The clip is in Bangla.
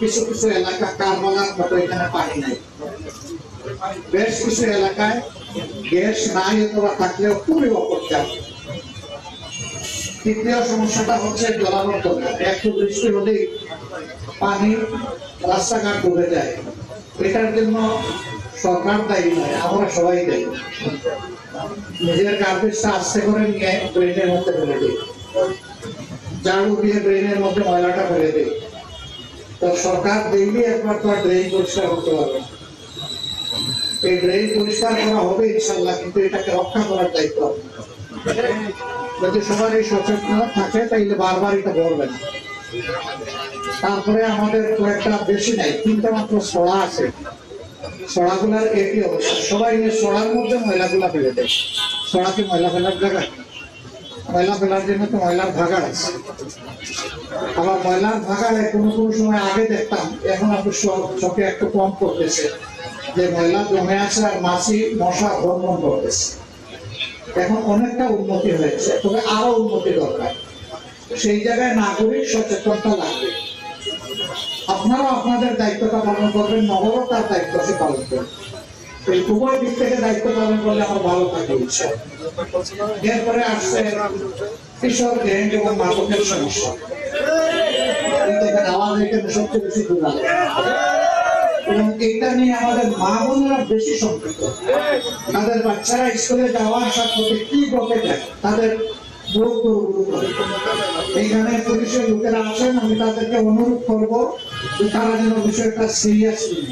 কিছু কিছু এলাকা কারবালার মতো এখানে পানি নাই, বেশ কিছু এলাকায় গ্যাস নাই অথবা থাকলেও খুবই অপর্যাপ্ত। তৃতীয় সমস্যাটা হচ্ছে জলাবদ্ধতা। একটু বৃষ্টি হলেই পানি রাস্তাঘাট ডুবে যায়। এটার জন্য সরকার দায়ী নয়, আমরা সবাই দায়ী। নিজের গার্বেজটা আস্তে করে নিয়ে ড্রেনের মধ্যে ফেলে দিই, ঝাড়ু দিয়ে ড্রেনের মধ্যে ময়লাটা ফেলে দিই। তো সরকার ডেইলি একবার তো ড্রেন পরিষ্কার করতে পারবে। এই ড্রেন পরিষ্কার করা হবে ইনশাল্লাহ, কিন্তু এটাকে রক্ষা করার দায়িত্ব যদি সবার এই সচেতনতা থাকে তাইলে বারবার এটা করবে না। তারপরে আমাদের কয়েকটা বেশি নাই, 3টা মাত্র সড়া আছে। সড়াগুলার একই অবস্থা, সবাই সড়ার মধ্যে ময়লাগুলা ফেলে দেয়। সড়াকে ময়লা ফেলার জায়গা, ময়লা ফেলার জন্য তো ময়লার ভাগাড় আছে। আবার ময়লার ভাগাড়ে কোনো কোনো সময় আগে দেখতাম, এখন আপনি চোখে একটু কম করতেছে, যে ময়লা জমে আছে আর মাছি মশা ভ্রমণ করতেছে। এখন অনেকটা উন্নতি হয়েছে, তবে আরো উন্নতি দরকার। সেই জায়গায় নাগরিক সচেতনতা লাগবে। আপনারা আপনাদের দায়িত্বটা পালন করবেন, নগরও তার দায়িত্ব সে পালন করবে। এই উভয় দিক থেকে দায়িত্ব পালন করলে আমার ভালো থাকে ইচ্ছা। এরপরে আসছে কিশোর গ্যাং এবং মাদকের সমস্যা। আওয়াজ এখানে সবচেয়ে বেশি দুর্বল এবং এটা নিয়ে আমাদের মা বোনেরা বেশি সম্পৃক্ত। তাদের বাচ্চারা স্কুলে যাওয়া আসার পথে কি বকে যায়, তাদের এইখানে পুলিশের লোকেরা আছেন, আমি তাদেরকে অনুরোধ করবো যে তারা যেন বিষয়টা সিরিয়াসলি